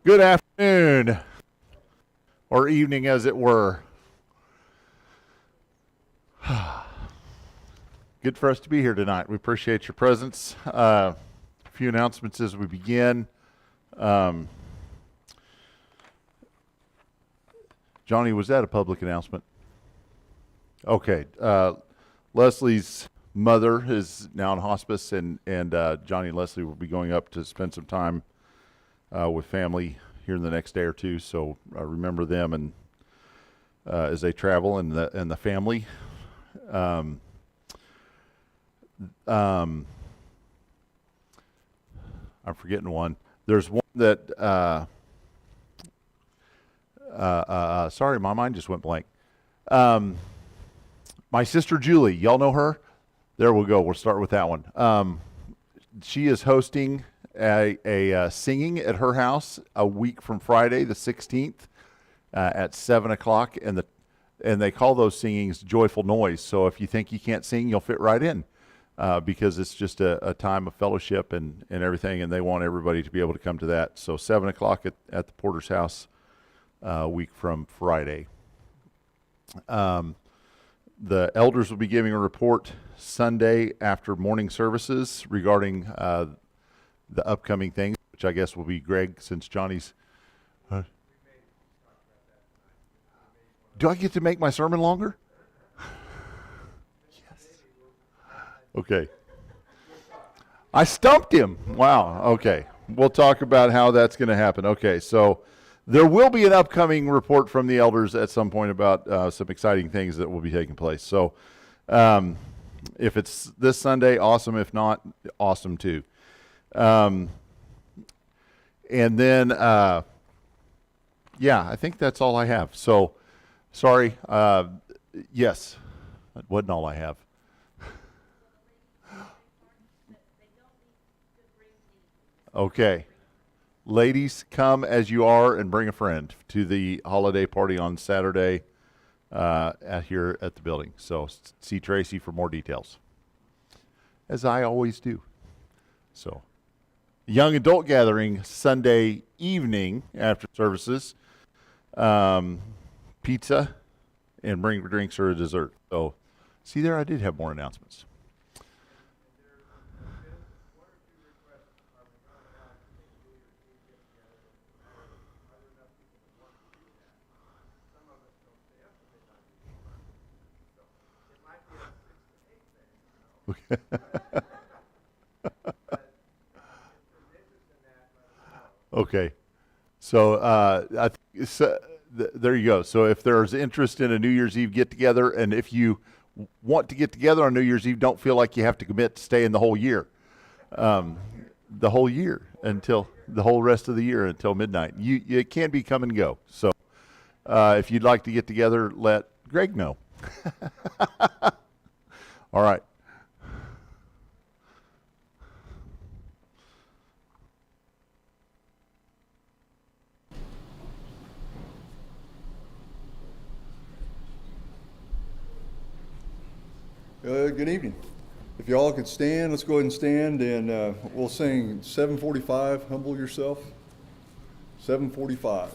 Good afternoon, or evening as it were. Good for us to be here tonight. We appreciate your presence. A few announcements as we begin. Johnny, was that a public announcement? Okay. Leslie's mother is now in hospice, and Johnny and Leslie will be going up to spend some time with family here in the next day or two. So remember them and as they travel, and the family. I'm forgetting one. There's one that. Sorry, my mind just went blank. My sister Julie, y'all know her? There we'll go. We'll start with that one. She is hosting a singing at her house a week from Friday, the 16th, at 7 o'clock, and they call those singings joyful noise. So if you think you can't sing, you'll fit right in, because it's just a time of fellowship and everything, and they want everybody to be able to come to that. So 7 o'clock at the Porter's house, a week from Friday. The elders will be giving a report Sunday after morning services regarding the upcoming things, which I guess will be Greg, since Johnny's. Do I get to make my sermon longer? Yes. Okay. I stumped him. Wow. Okay. We'll talk about how that's going to happen. Okay. So there will be an upcoming report from the elders at some point about some exciting things that will be taking place. So if it's this Sunday, awesome. If not, awesome too. And then, yeah, I think that's all I have. So, sorry. Yes, that wasn't all I have. Okay. Ladies, come as you are and bring a friend to the holiday party on Saturday here at the building. So see Tracy for more details, as I always do. So, young adult gathering Sunday evening after services, pizza, and bring drinks or a dessert. So, see there, I did have more announcements. Okay, so there you go. So if there's interest in a New Year's Eve get-together, and if you want to get together on New Year's Eve, don't feel like you have to commit to stay in the whole year, until the whole rest of the year until midnight. You can be come and go. So if you'd like to get together, let Greg know. All right. Good evening. If y'all could stand, let's go ahead and stand, and we'll sing 745, Humble Yourself. 745.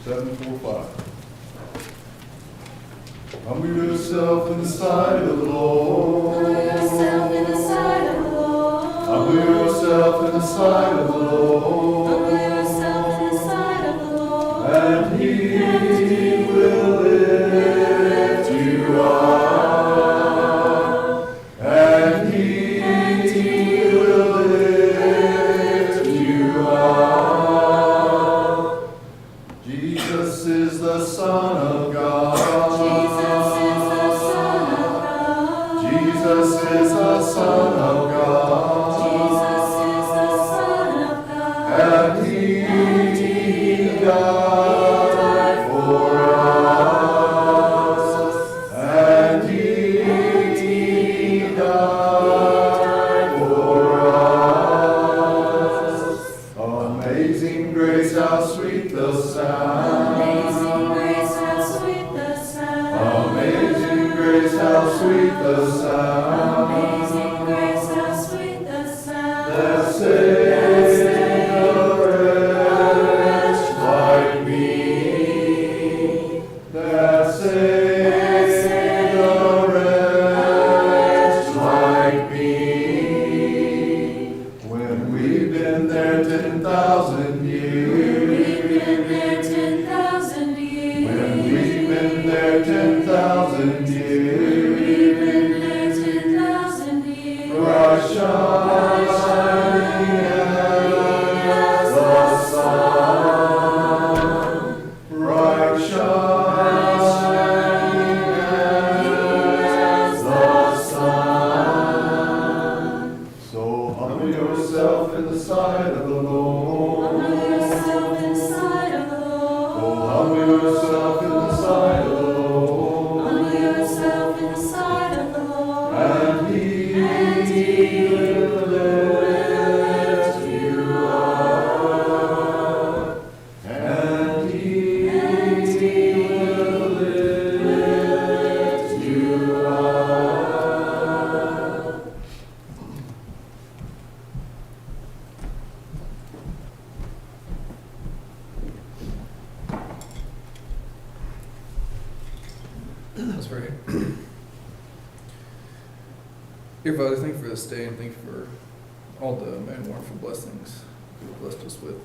745. Humble yourself in the sight of the Lord. Humble yourself in the sight of the Lord. Humble yourself in the sight of the Lord. Humble yourself in the sight of the Lord. And He will lift you up. And He will lift you up. Jesus is the Son of God. Jesus is the Son of God. Jesus is the Son of God. Jesus is the Son of God. And He died for us. And He died for us. Amazing grace, how sweet the sound. Amazing grace, how sweet the sound. Amazing grace, how sweet the sound. Amazing grace, how sweet the sound. been there 10,000 years. We've been there 10,000 years. When we've been there 10,000 years. We've been there 10,000 years. Bright shining as the sun. Bright shining as the sun. So humble yourself in the sight of the Lord. Humble yourself in the sight of the Lord. Oh, humble yourself in the sight of the Lord. Humble yourself in the sight of the Lord. And He will lift you up. And He will lift you up. That's right. Dear Father, thank you for this day and thank you for all the many wonderful blessings you've blessed us with.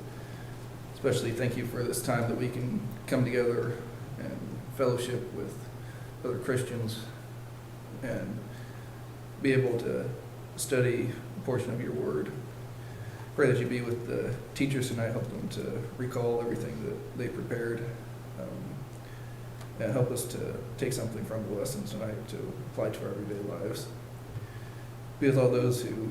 Especially thank you for this time that we can come together and fellowship with other Christians and be able to study a portion of your word. Pray that you be with the teachers tonight, help them to recall everything that they prepared. And help us to take something from the lessons tonight to apply to our everyday lives. Be with all those who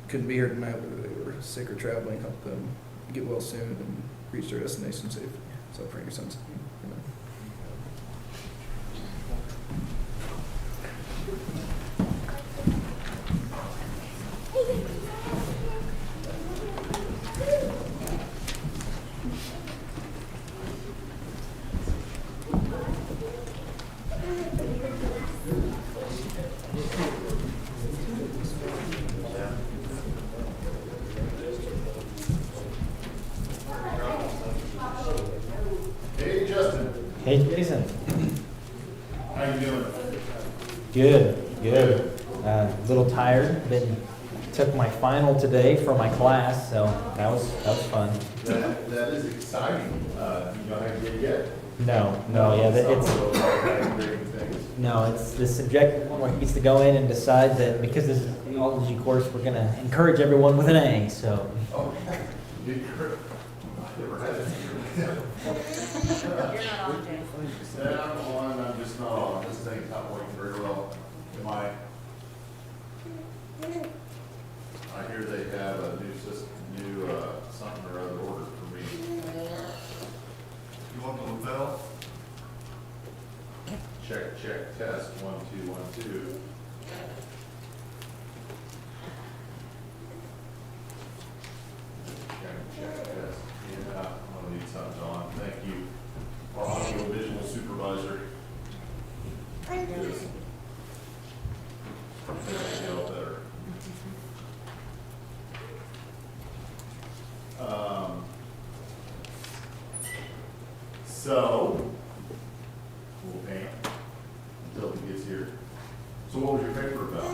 couldn't be here tonight, whether they were sick or traveling, help them get well soon and reach their destination safely. So I pray in your son's name. Amen. Hey, Justin. Hey, Jason. How you doing? Good. A little tired. Took my final today for my class, so that was fun. That is exciting. You know how to get yet? No, yeah, it's the subject where he gets to go in and decide that because this is an ecology course, we're going to encourage everyone with an A. So Oh, you never had it. Yeah, I'm on. I'm just not on. This thing's not working very well. Am I hear they have a new system, new something or other order for me. You want the lapel? Check, test, 1, 2, 1, 2. Check, test. Yeah, I'm gonna need something on. Thank you. Our audio visual supervisor. Is better. So, we'll paint until he gets here. So what was your paper about?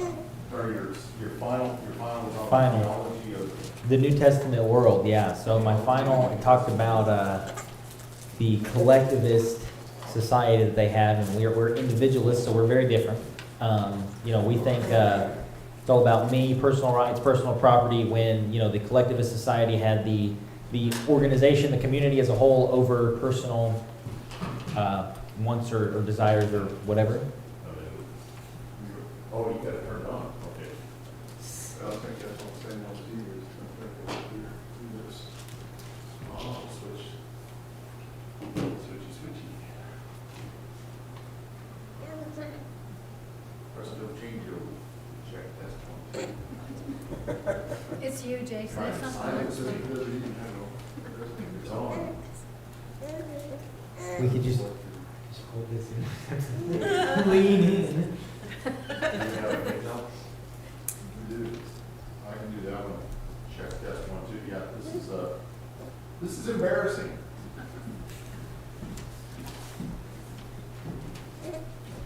Or your final was on Final. theology of the New Testament world, yeah. So my final I talked about the collectivist society that they have, and we're individualists, so we're very different. We think it's all about me, personal rights, personal property, when, the collectivist society had the organization, the community as a whole over personal wants or desires or whatever. Oh, you got it turned on, okay. I think that's what I'm saying, those years. Oh, switchy. Press no change over. Check test 1. It's you, Jason. It's not Silence mine. is good. It's on. We could just hold this in. Lean in. You have a big help? We do. I can do that one. Check test 1, 2. Yeah, this is embarrassing.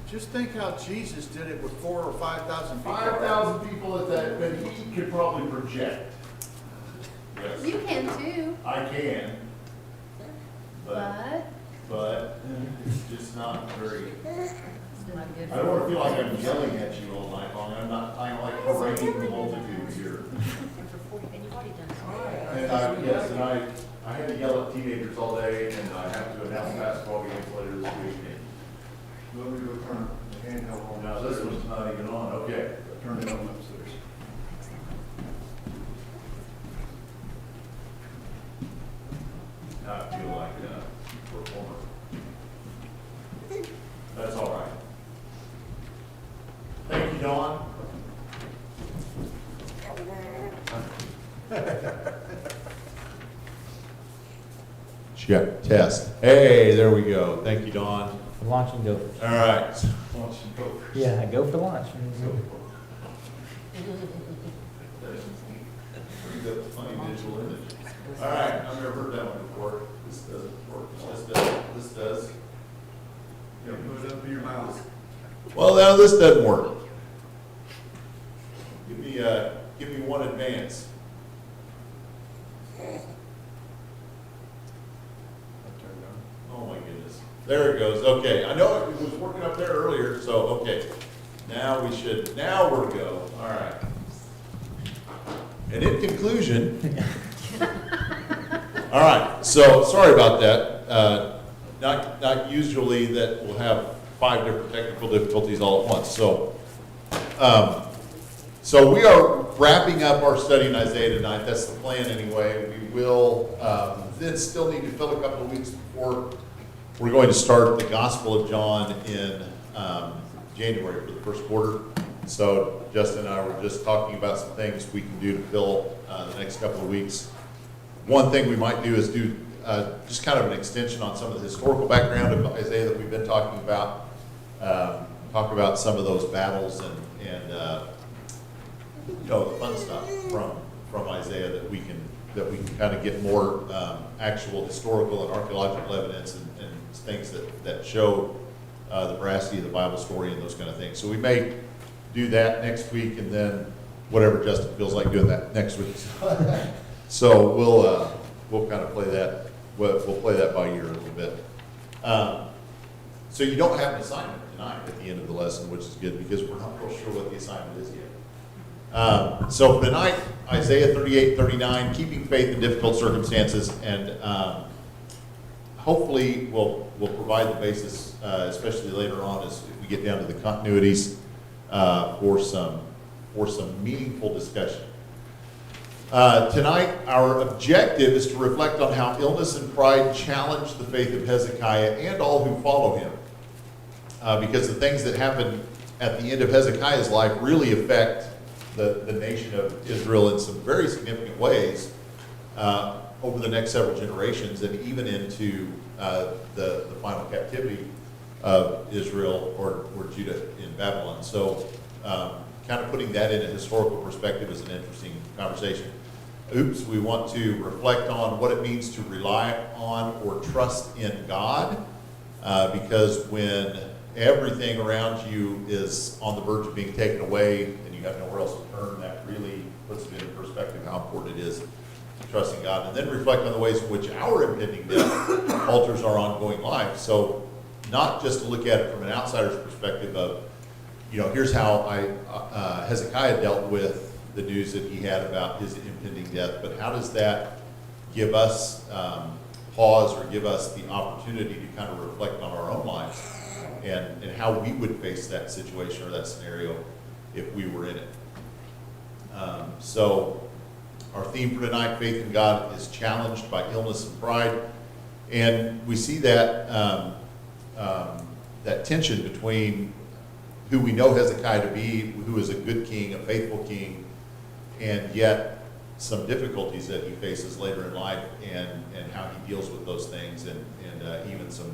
Just think how Jesus did it with 4,000 or 5,000 people. 5,000 people at that, but he could probably project. Yes. I can, But, but it's just not very, not good. I don't want to feel like I'm yelling at you all night long. I'm not, I'm like parading the multitude here. And you've already done so. And yes, and I had to yell at teenagers all day, and I have to announce basketball games later this week. You want me to turn the handheld on? Now, this one's not even on, okay. Turn it on upstairs. Now I feel like a performer. That's all right. Thank you, Dawn. Check, test. Hey, there we go. Thank you, Dawn. Launch and go. All right. Yeah, go for launch. Pretty good, funny visual image. All right, I've never heard that one before. This doesn't work. This does. Yeah, put it up to your mouth. Well, now this doesn't work. Give me one advance. Oh my goodness. There it goes. Okay, I know it was working up there earlier, so, okay. Now we're go. All right. And in conclusion, all right, so sorry about that. Not usually that we'll have 5 different technical difficulties all at once. So we are wrapping up our study in Isaiah tonight. That's the plan anyway. We will then still need to fill a couple of weeks before we're going to start the Gospel of John in January for the first quarter. So Justin and I were just talking about some things we can do to fill the next couple of weeks. One thing we might do is do just kind of an extension on some of the historical background of Isaiah that we've been talking about. Talk about some of those battles and you know, the fun stuff from Isaiah that we can kind of get more actual historical and archaeological evidence and things that show the veracity of the Bible story and those kind of things. So we may do that next week, and then whatever Justin feels like doing that next week. So we'll kind of play that. We'll play that by ear a little bit. So you don't have an assignment tonight at the end of the lesson, which is good because we're not real sure what the assignment is yet. So for tonight, Isaiah 38, 39, keeping faith in difficult circumstances, and hopefully we'll provide the basis, especially later on as we get down to the continuities, for some meaningful discussion. Tonight, our objective is to reflect on how illness and pride challenged the faith of Hezekiah and all who follow him. Because the things that happen at the end of Hezekiah's life really affect the nation of Israel in some very significant ways over the next several generations and even into the final captivity of Israel or Judah in Babylon. So kind of putting that in a historical perspective is an interesting conversation. We want to reflect on what it means to rely on or trust in God, because when everything around you is on the verge of being taken away and you have nowhere else to turn, that really puts it into perspective how important it is to trust in God. And then reflect on the ways in which our impending death alters our ongoing life. So not just to look at it from an outsider's perspective of, you know, here's how Hezekiah dealt with the news that he had about his impending death, but how does that give us pause or give us the opportunity to kind of reflect on our own lives and how we would face that situation or that scenario if we were in it. So our theme for tonight, faith in God, is challenged by illness and pride, and we see that that tension between who we know Hezekiah to be, who is a good king, a faithful king, and yet some difficulties that he faces later in life, and how he deals with those things, and even some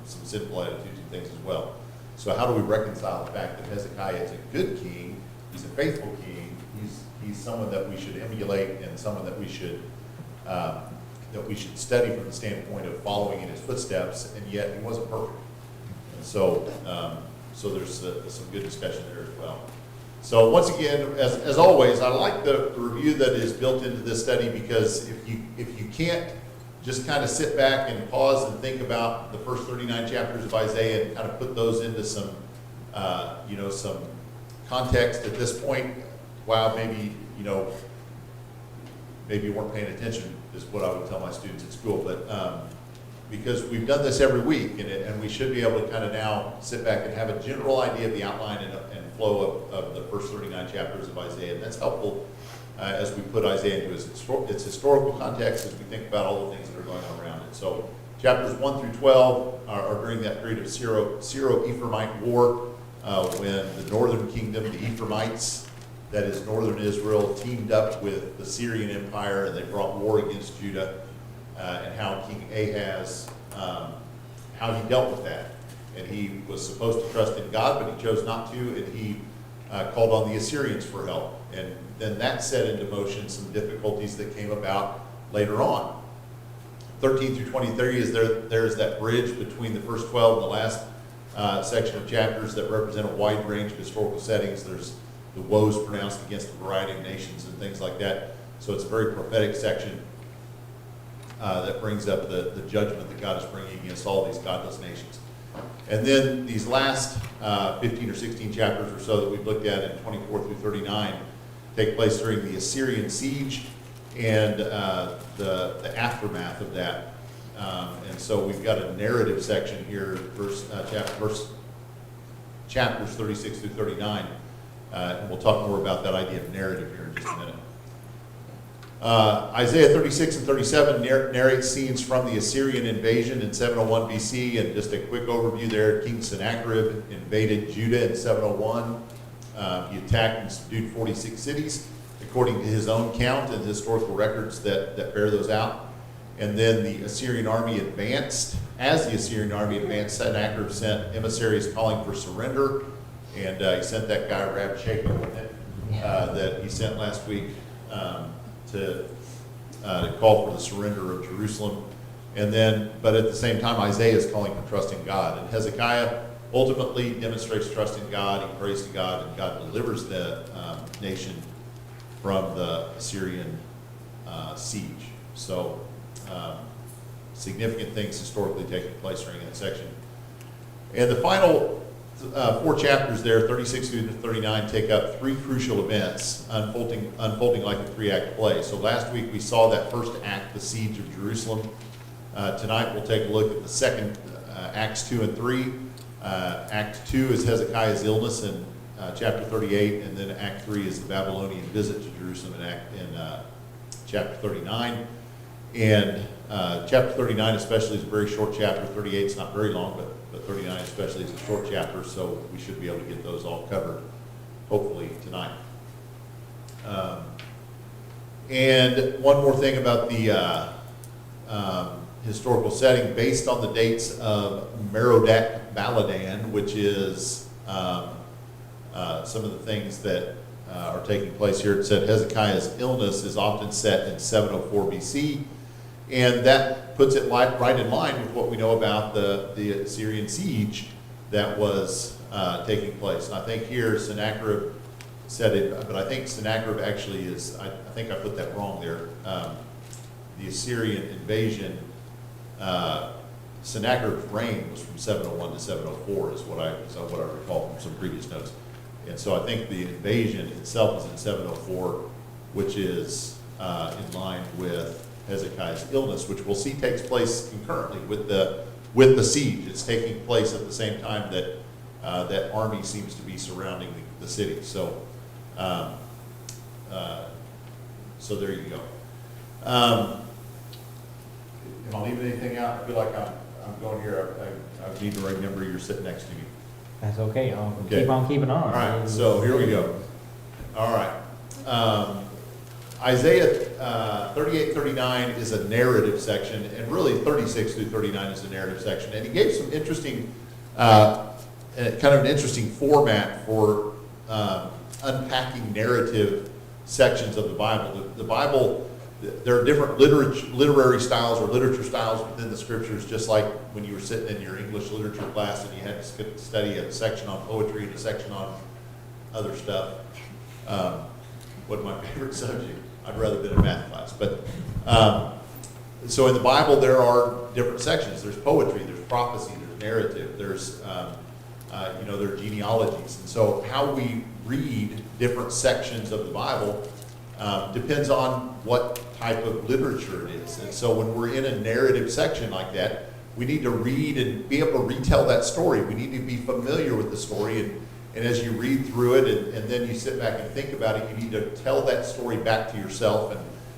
sinful attitudes and things as well. So how do we reconcile the fact that Hezekiah is a good king, he's a faithful king, he's someone that we should emulate and someone that we should study from the standpoint of following in his footsteps, and yet he wasn't perfect. And so there's some good discussion there as well. So once again, as always, I like the review that is built into this study, because if you can't just kind of sit back and pause and think about the first 39 chapters of Isaiah and kind of put those into some, some context at this point, wow, maybe you weren't paying attention, is what I would tell my students at school. But because we've done this every week, and we should be able to kind of now sit back and have a general idea of the outline and flow of the first 39 chapters of Isaiah. And that's helpful as we put Isaiah into its historical context, as we think about all the things that are going on around it. So chapters 1 through 12 are during that period of Syro-Ephraimite war, when the northern kingdom, the Ephraimites, that is northern Israel, teamed up with the Syrian Empire, and they brought war against Judah, and how King Ahaz, how he dealt with that. And he was supposed to trust in God, but he chose not to, and he called on the Assyrians for help. And then that set into motion some difficulties that came about later on. 13 through 23 is there's that bridge between the first 12 and the last section of chapters that represent a wide range of historical settings. There's the woes pronounced against a variety of nations and things like that. So it's a very prophetic section that brings up the judgment that God is bringing against all these godless nations. And then these last 15 or 16 chapters or so that we've looked at in 24 through 39 take place during the Assyrian siege and the aftermath of that. And so we've got a narrative section here, chapters 36 through 39. And we'll talk more about that idea of narrative here in just a minute. Isaiah 36 and 37 narrates scenes from the Assyrian invasion in 701 BC, and just a quick overview there. King Sennacherib invaded Judah in 701. He attacked and subdued 46 cities, according to his own count and historical records that bear those out. And then the Assyrian army advanced. As the Assyrian army advanced, Sennacherib sent emissaries calling for surrender, and he sent that guy Rabshakeh with it that he sent last week to call for the surrender of Jerusalem. And then, but at the same time, Isaiah is calling for trust in God. And Hezekiah ultimately demonstrates trust in God. He prays to God, and God delivers the nation from the Assyrian siege. So significant things historically taking place during that section. And the final 4 chapters there, 36 through 39, take up 3 crucial events unfolding like a 3-act play. So last week we saw that first act, the siege of Jerusalem. Tonight we'll take a look at the second, Acts 2 and 3. Act 2 is Hezekiah's illness in chapter 38, and then Act 3 is the Babylonian visit to Jerusalem in chapter 39. And chapter 39 especially is a very short chapter. 38 is not very long, but 39 especially is a short chapter, so we should be able to get those all covered, hopefully, tonight. And one more thing about the historical setting, based on the dates of Merodach Baladan, which is some of the things that are taking place here. It said Hezekiah's illness is often set in 704 BC, and that puts it right in line with what we know about the Assyrian siege that was taking place. And I think here Sennacherib said it, but I think Sennacherib actually is, I think I put that wrong there. The Assyrian invasion, Sennacherib's reign was from 701 to 704 is what I recall from some previous notes. And so I think the invasion itself is in 704, which is in line with Hezekiah's illness, which we'll see takes place concurrently with the siege. It's taking place at the same time that that army seems to be surrounding the city. So, so there you go. Am I leaving anything out? I feel like I'm going here. I need to remember you're sitting next to me. That's okay. I'll Okay. keep on keeping on. All right, so here we go. All right. Isaiah 38, 39 is a narrative section, and really 36 through 39 is a narrative section. And he gave some interesting, kind of an interesting format for unpacking narrative sections of the Bible. The Bible, there are different literary styles or literature styles within the scriptures, just like when you were sitting in your English literature class and you had to study a section on poetry and a section on other stuff. Wasn't my favorite subject. I'd rather been in math class. But so in the Bible, there are different sections. There's poetry, there's prophecy, there's narrative, there's there are genealogies. And so how we read different sections of the Bible depends on what type of literature it is. And so when we're in a narrative section like that, we need to read and be able to retell that story. We need to be familiar with the story. And as you read through it and then you sit back and think about it, you need to tell that story back to yourself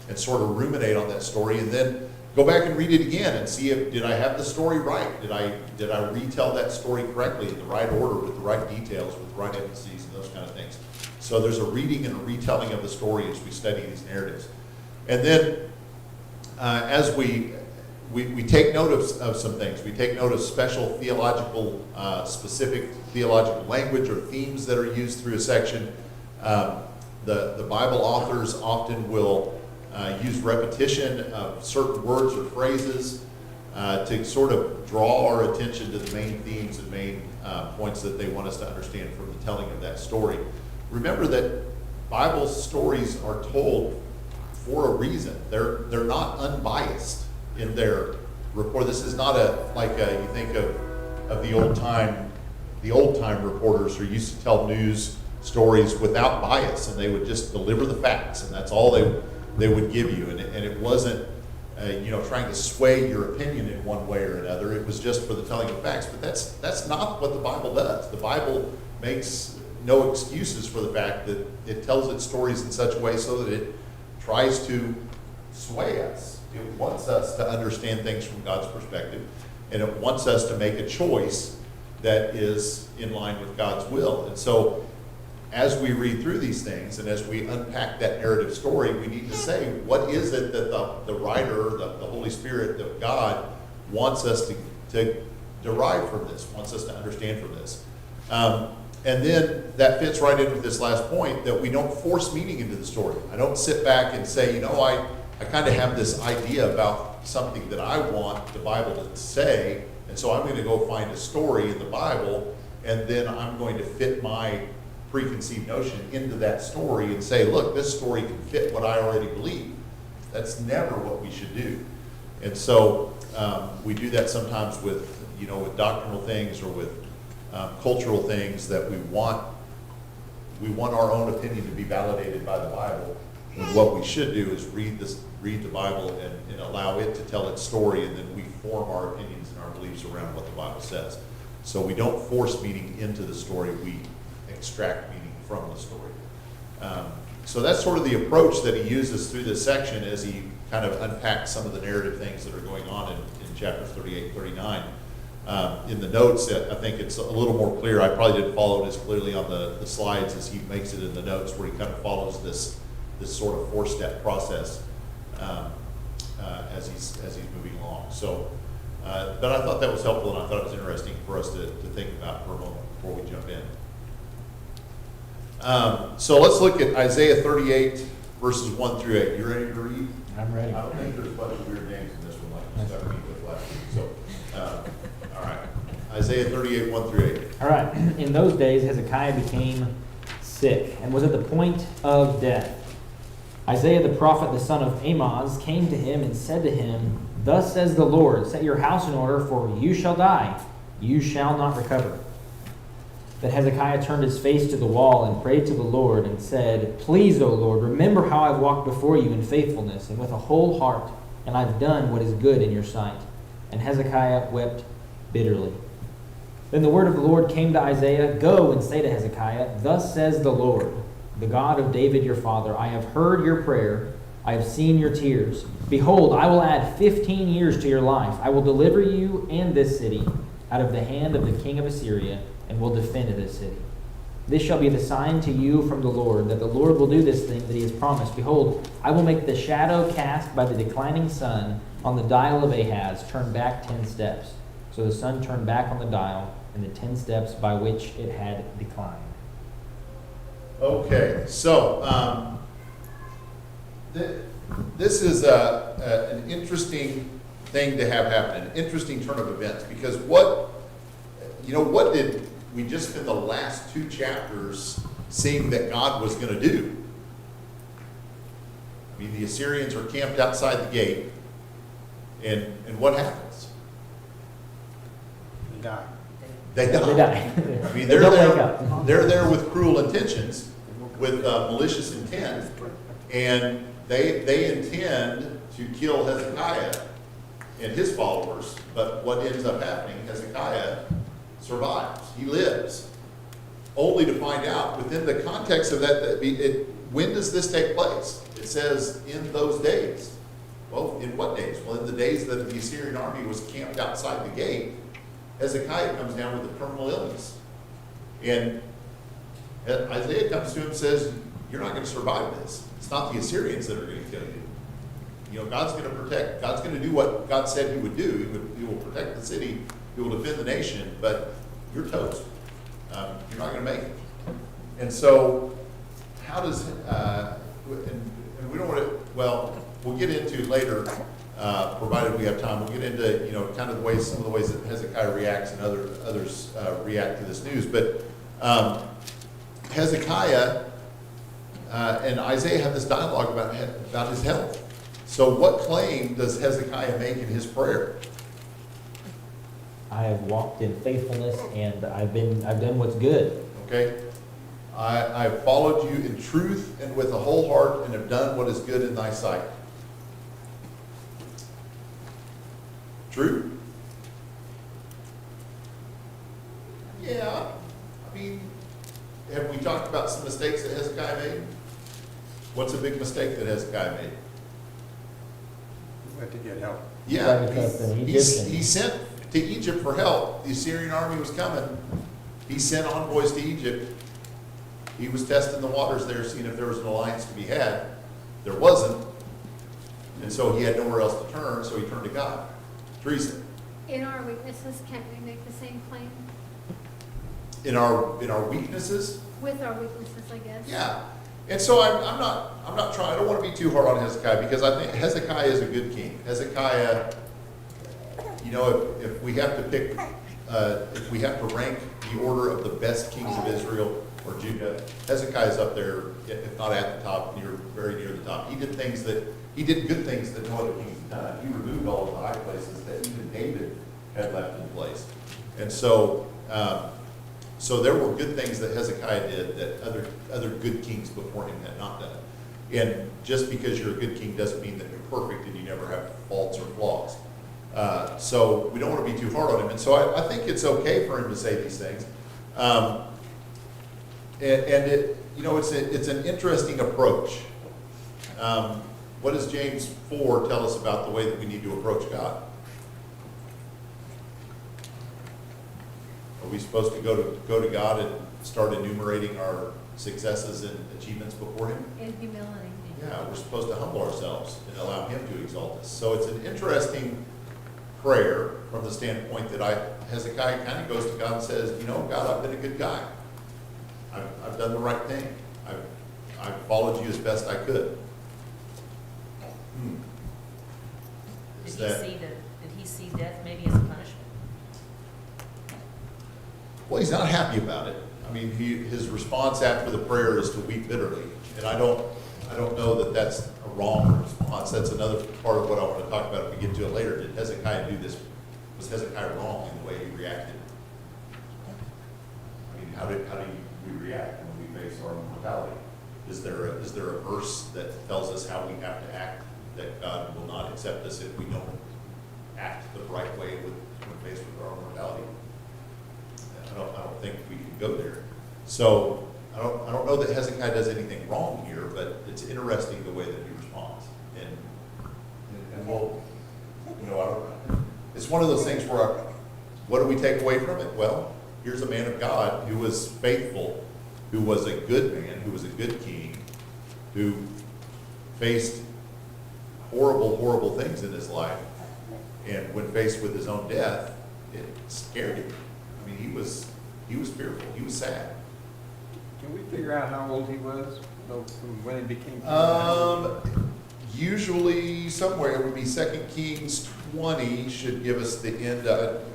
and sort of ruminate on that story. And then go back and read it again and see if, did I have the story right? Did I retell that story correctly in the right order with the right details, with the right emphases and those kind of things? So there's a reading and a retelling of the story as we study these narratives. And then as we take note of some things. We take note of special theological, specific theological language or themes that are used through a section. The Bible authors often will use repetition of certain words or phrases to sort of draw our attention to the main themes and main points that they want us to understand from the telling of that story. Remember that Bible stories are told for a reason. They're not unbiased in their report. This is not you think of the old time reporters who used to tell news stories without bias, and they would just deliver the facts, and that's all they would give you, and it wasn't trying to sway your opinion in one way or another. It was just for the telling of facts. But that's not what the Bible does. The Bible makes no excuses for the fact that it tells its stories in such a way so that it tries to sway us. It wants us to understand things from God's perspective, and it wants us to make a choice that is in line with God's will. And so as we read through these things and as we unpack that narrative story, we need to say, what is it that the writer, the Holy Spirit, that God wants us to derive from this, wants us to understand from this? And then that fits right in with this last point, that we don't force meaning into the story. I don't sit back and say, I kind of have this idea about something that I want the Bible to say, and so I'm going to go find a story in the Bible, and then I'm going to fit my preconceived notion into that story and say, look, this story can fit what I already believe. That's never what we should do. And so we do that sometimes with doctrinal things or with cultural things, that we want our own opinion to be validated by the Bible. And what we should do is read the Bible and allow it to tell its story, and then we form our opinions and our beliefs around what the Bible says. So we don't force meaning into the story, we extract meaning from the story. So that's sort of the approach that he uses through this section as he kind of unpacks some of the narrative things that are going on in chapters 38, 39. In the notes, I think it's a little more clear. I probably didn't follow it as clearly on the slides as he makes it in the notes, where he kind of follows this sort of four-step process as he's moving along. So, but I thought that was helpful, and I thought it was interesting for us to think about for a moment before we jump in. So let's look at Isaiah 38, verses 1 through 8. You ready to read? I'm ready. I don't think there's a bunch of weird names in this one like you stuck me with last week. So, all right. Isaiah 38, 1 through 8. All right. In those days, Hezekiah became sick and was at the point of death. Isaiah the prophet, the son of Amoz, came to him and said to him, "Thus says the Lord, set your house in order, for you shall die. You shall not recover." But Hezekiah turned his face to the wall and prayed to the Lord and said, "Please, O Lord, remember how I've walked before you in faithfulness and with a whole heart, and I've done what is good in your sight." And Hezekiah wept bitterly. Then the word of the Lord came to Isaiah, "Go and say to Hezekiah, thus says the Lord, the God of David your father, I have heard your prayer, I have seen your tears. Behold, I will add 15 years to your life. I will deliver you and this city out of the hand of the king of Assyria, and will defend this city. This shall be the sign to you from the Lord, that the Lord will do this thing that he has promised. Behold, I will make the shadow cast by the declining sun on the dial of Ahaz turn back 10 steps. So the sun turned back on the dial, and the 10 steps by which it had declined." Okay, so this is an interesting thing to have happen, an interesting turn of events, because what did we just spend the last two chapters seeing that God was going to do. I mean, the Assyrians are camped outside the gate, and what happens? They die. They die. They die. I mean, They they're don't wake there. up. They're there with cruel intentions, with malicious intent, and they intend to kill Hezekiah and his followers. But what ends up happening? Hezekiah survives. He lives, only to find out within the context of that. When does this take place? It says in those days. Well, in what days? Well, in the days that the Assyrian army was camped outside the gate, Hezekiah comes down with a terminal illness. And Isaiah comes to him and says, you're not going to survive this. It's not the Assyrians that are going to kill you. You know, God's going to protect. God's going to do what God said he would do. He will protect the city. He will defend the nation, but you're toast. You're not going to make it. And so, how does, and we don't want to, well, we'll get into later, provided we have time, we'll get into, you know, kind of the ways, some of the ways that Hezekiah reacts and others react to this news. But Hezekiah and Isaiah have this dialogue about his health. So what claim does Hezekiah make in his prayer? I have walked in faithfulness and I've done what's good. Okay? I followed you in truth and with a whole heart and have done what is good in thy sight. True? Yeah. I mean, have we talked about some mistakes that Hezekiah made? What's a big mistake that Hezekiah made? We had to get help. Yeah, Because an he Egyptian- sent to Egypt for help. The Assyrian army was coming. He sent envoys to Egypt. He was testing the waters there, seeing if there was an alliance to be had. There wasn't. And so he had nowhere else to turn, so he turned to God. Teresa, In our weaknesses, can't we make the same claim? in our weaknesses, With our weaknesses, I guess. yeah. And so I'm not trying, I don't want to be too hard on Hezekiah, because I think Hezekiah is a good king. Hezekiah, you know, if we have to pick, if we have to rank the order of the best kings of Israel or Judah, Hezekiah is up there, if not at the top, very near the top. He did good things that no other kings had done. He removed all of the high places that even David had left in place. And so, so there were good things that Hezekiah did that other good kings before him had not done. And just because you're a good king doesn't mean that you're perfect and you never have faults or flaws. So we don't want to be too hard on him. And so I think it's okay for him to say these things. And it, you know, it's an interesting approach. What does James 4 tell us about the way that we need to approach God? Are we supposed to go to God and start enumerating our successes and achievements before him? In humility. Yeah, we're supposed to humble ourselves and allow him to exalt us. So it's an interesting prayer from the standpoint that Hezekiah kind of goes to God and says, you know, God, I've been a good guy. I've done the right thing. I've followed you as best I could. Did he see death maybe as a punishment? Well, he's not happy about it. I mean, his response after the prayer is to weep bitterly, and I don't know that that's a wrong response. That's another part of what I want to talk about if we get to it later. Did Hezekiah do this? Was Hezekiah wrong in the way he reacted? I mean, how do we react when we face our mortality? Is there a verse that tells us how we have to act, that God will not accept us if we don't act the right way when faced with our mortality? I don't think we can go there. So I don't know that Hezekiah does anything wrong here, but it's interesting the way that he responds. And we'll, you know, it's one of those things where what do we take away from it? Well, here's a man of God who was faithful, who was a good man, who was a good king, who faced horrible, horrible things in his life. And when faced with his own death, it scared him. I mean, he was fearful. He was sad. Can we figure out how old he was, though, from when he became king? Usually somewhere it would be 2 Kings 20 should give us the end.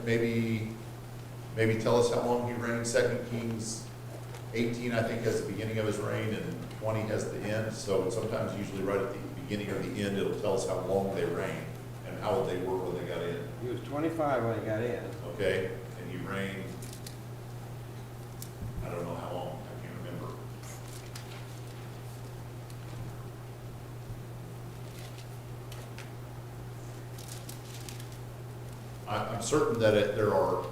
Maybe tell us how long he reigned. 2 Kings 18, I think, has the beginning of his reign, and 20 has the end. So sometimes, usually right at the beginning or the end, it'll tell us how long they reigned and how old they were when they got in. He was 25 when he got in. Okay, and he reigned, I don't know how long, I can't remember. I'm certain that there are,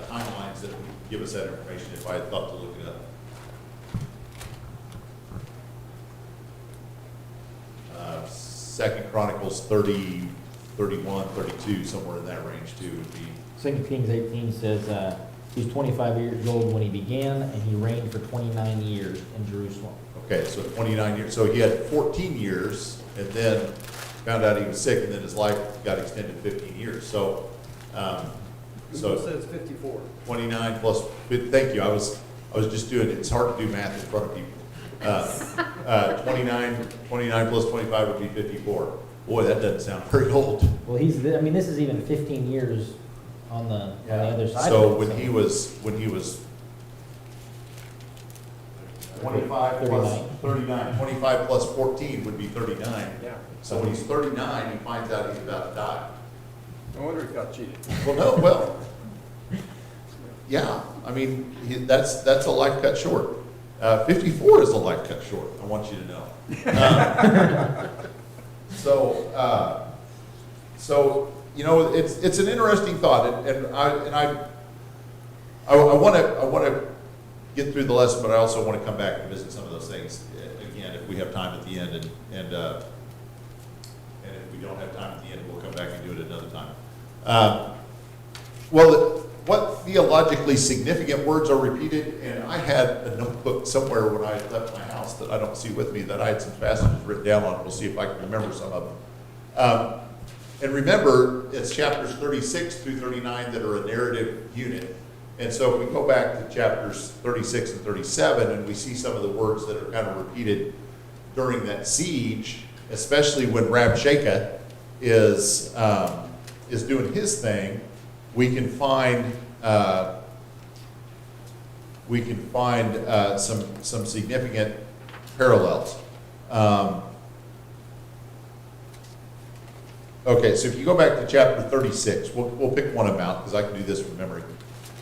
timelines that would give us that information if I had thought to look it up. Second Chronicles 30, 31, 32, somewhere in that range too would be. 2 Kings 18 says, he was 25 years old when he began, and he reigned for 29 years in Jerusalem. Okay, so 29 years. So he had 14 years, and then found out he was sick, and then his life got extended 15 years. So, Google says 54. 29 plus. Thank you. I was just doing it. It's hard to do math in front of people. 29 plus 25 would be 54. Boy, that doesn't sound very old. Well, this is even 15 years on the other side. So of it, when he was 25 plus 39, 25 plus 14 would be 39. Yeah. So when he's 39, he finds out he's about to die. No wonder he got cheated. Yeah, I mean, that's a life cut short. 54 is a life cut short, I want you to know. So it's an interesting thought, and I want to get through the lesson, but I also want to come back and visit some of those things again if we have time at the end, and if we don't have time at the end, we'll come back and do it another time. What theologically significant words are repeated? And I had a notebook somewhere when I left my house that I don't see with me that I had some passages written down on. We'll see if I can remember some of them. And remember, it's chapters 36 through 39 that are a narrative unit. And so if we go back to chapters 36 and 37, and we see some of the words that are kind of repeated during that siege, especially when Rabshakeh is doing his thing, we can find some significant parallels. Okay, so if you go back to chapter 36, we'll pick one of them out because I can do this from memory.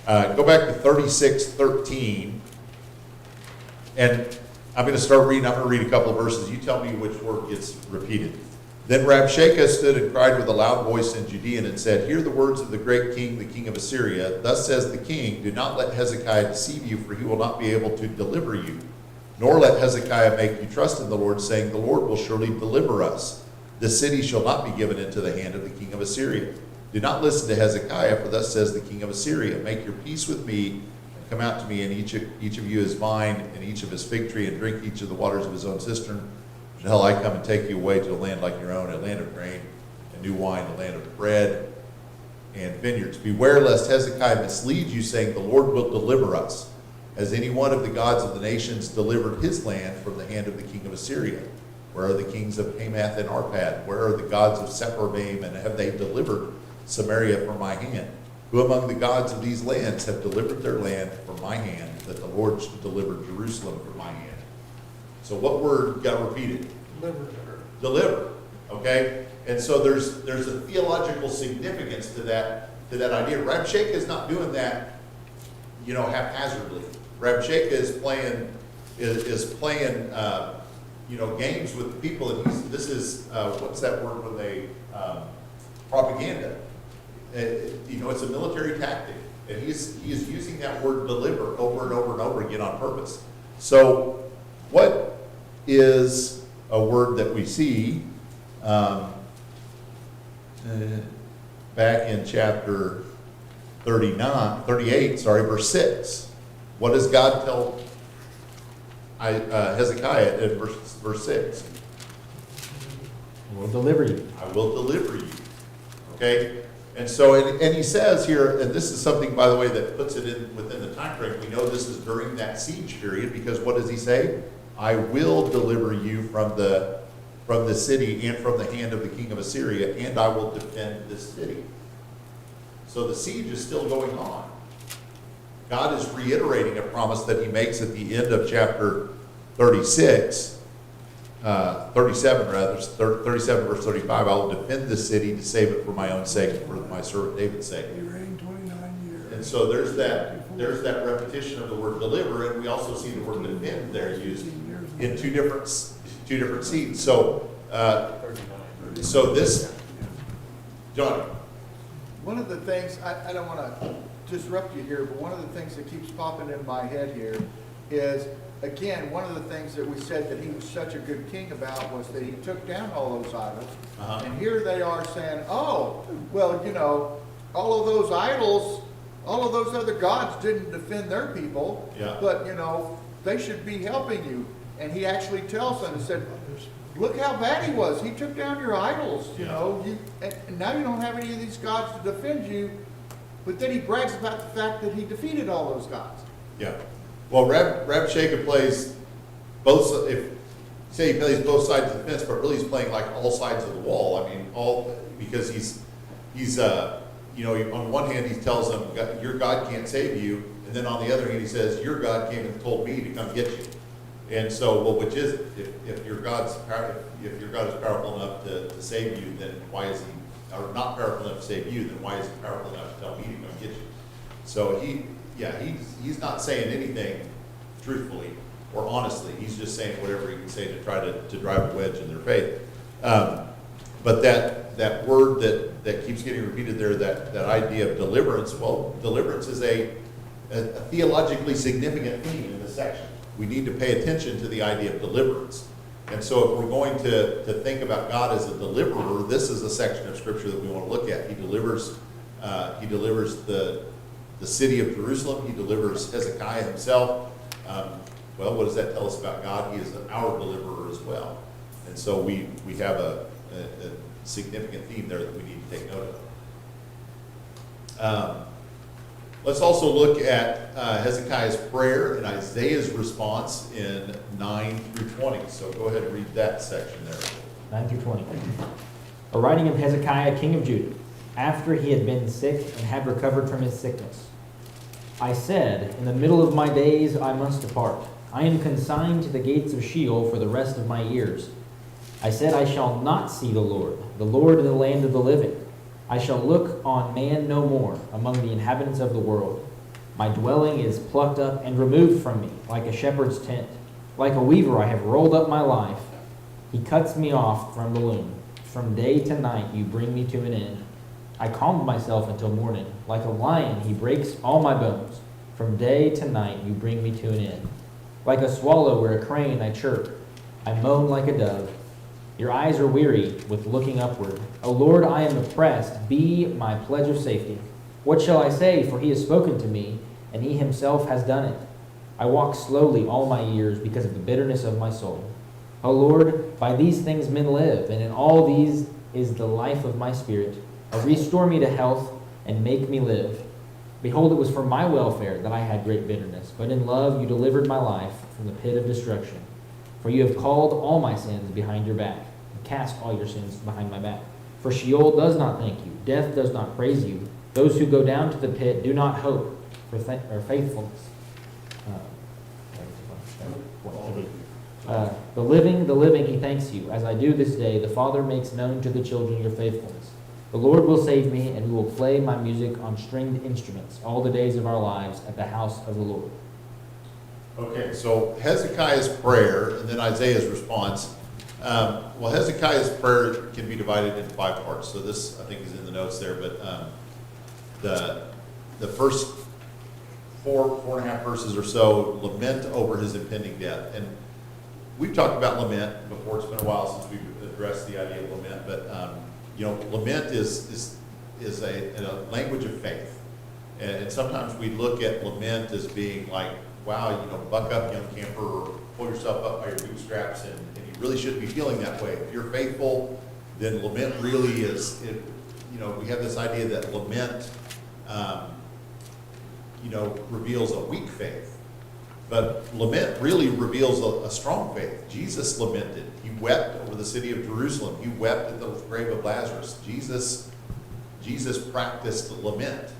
Go back to 36:13, and I'm going to start reading. I'm going to read a couple of verses. You tell me which word gets repeated. Then Rabshakeh stood and cried with a loud voice in Judean and said, "Hear the words of the great king, the king of Assyria. Thus says the king, do not let Hezekiah deceive you, for he will not be able to deliver you. Nor let Hezekiah make you trust in the Lord, saying, the Lord will surely deliver us. This city shall not be given into the hand of the king of Assyria. Do not listen to Hezekiah, for thus says the king of Assyria, make your peace with me, and come out to me, and each of you his vine, and each of his fig tree, and drink each of the waters of his own cistern, until I come and take you away to a land like your own, a land of grain, and new wine, a land of bread, and vineyards. Beware lest Hezekiah mislead you, saying, the Lord will deliver us. Has any one of the gods of the nations delivered his land from the hand of the king of Assyria? Where are the kings of Hamath and Arpad? Where are the gods of Sepharvaim, and have they delivered Samaria from my hand? Who among the gods of these lands have delivered their land from my hand, that the Lord should deliver Jerusalem from my hand?" So what word got repeated? Deliver. Okay? And so there's a theological significance to that idea. Rabshakeh is not doing that, haphazardly. Rabshakeh is playing games with the people, and this is what's that word when they propaganda. It's a military tactic, and he is using that word deliver over and over and over again on purpose. So what is a word that we see back in chapter 38, verse 6? What does God tell Hezekiah in verse 6? I will deliver you. I will deliver you. Okay? And so, and he says here, and this is something, by the way, that puts it in within the time frame. We know this is during that siege period, because what does he say? I will deliver you from the city and from the hand of the king of Assyria, and I will defend this city. So the siege is still going on. God is reiterating a promise that he makes at the end of chapter 36, 37 rather, 37 verse 35. I will defend this city to save it for my own sake, for my servant David's sake. He reigned 29 years. And so there's that repetition of the word deliver, and we also see the word defend there used in two different seeds. So, this, Johnny. One of the things, I don't want to disrupt you here, but one of the things that keeps popping in my head here is, again, one of the things that we said that he was such a good king about was that he took down all those idols. And here they are saying, oh, well, you know, all of those idols, all of those other gods didn't defend their people, Yeah. but, you know, they should be helping you. And he actually tells them, he said, look how bad he was. He took down your idols, you know, and now you don't have any of these gods to defend you. But then he brags about the fact that he defeated all those gods. Yeah. Well, Rabshakeh plays both. If say he plays both sides of the fence, but really he's playing like all sides of the wall. I mean, because he's you know, on one hand he tells them your God can't save you, and then on the other hand he says your God came and told me to come get you. And so, well, which is if your God is powerful enough to save you, then why is he? Or not powerful enough to save you, then why is he powerful enough to tell me to come get you? So he's not saying anything truthfully or honestly. He's just saying whatever he can say to try to drive a wedge in their faith. But that word that keeps getting repeated there, that idea of deliverance, well, deliverance is a theologically significant theme in this section. We need to pay attention to the idea of deliverance. And so if we're going to think about God as a deliverer, this is a section of Scripture that we want to look at. He delivers the city of Jerusalem. He delivers Hezekiah himself. Well, what does that tell us about God? He is our deliverer as well. And so we have a significant theme there that we need to take note of. Let's also look at Hezekiah's prayer and Isaiah's response in 9 through 20. So go ahead and read that section there. 9 through 20. A writing of Hezekiah, king of Judah, after he had been sick and had recovered from his sickness. I said, in the middle of my days I must depart. I am consigned to the gates of Sheol for the rest of my years. I said, I shall not see the Lord in the land of the living. I shall look on man no more among the inhabitants of the world. My dwelling is plucked up and removed from me, like a shepherd's tent. Like a weaver I have rolled up my life. He cuts me off from the loom. From day to night you bring me to an end. I calmed myself until morning. Like a lion he breaks all my bones. From day to night you bring me to an end. Like a swallow or a crane I chirp. I moan like a dove. Your eyes are weary with looking upward. O Lord, I am oppressed. Be my pledge of safety. What shall I say? For he has spoken to me, and he himself has done it. I walk slowly all my years because of the bitterness of my soul. O Lord, by these things men live, and in all these is the life of my spirit. Restore me to health and make me live. Behold, it was for my welfare that I had great bitterness, but in love you delivered my life from the pit of destruction. For you have called all my sins behind your back, and cast all your sins behind my back. For Sheol does not thank you, death does not praise you. Those who go down to the pit do not hope for faithfulness. The living, he thanks you. As I do this day, the Father makes known to the children your faithfulness. The Lord will save me, and we will play my music on stringed instruments all the days of our lives at the house of the Lord. Okay, so Hezekiah's prayer and then Isaiah's response. Well, Hezekiah's prayer can be divided into 5 parts. So this, I think, is in the notes there. But the first 4.5 verses or so lament over his impending death. And we've talked about lament before. It's been a while since we've addressed the idea of lament. But lament is a language of faith. And sometimes we look at lament as being like, wow, buck up, young camper, or pull yourself up by your bootstraps, and you really shouldn't be feeling that way. If you're faithful, then lament really is, we have this idea that lament, reveals a weak faith. But lament really reveals a strong faith. Jesus lamented. He wept over the city of Jerusalem. He wept at the grave of Lazarus. Jesus practiced lament.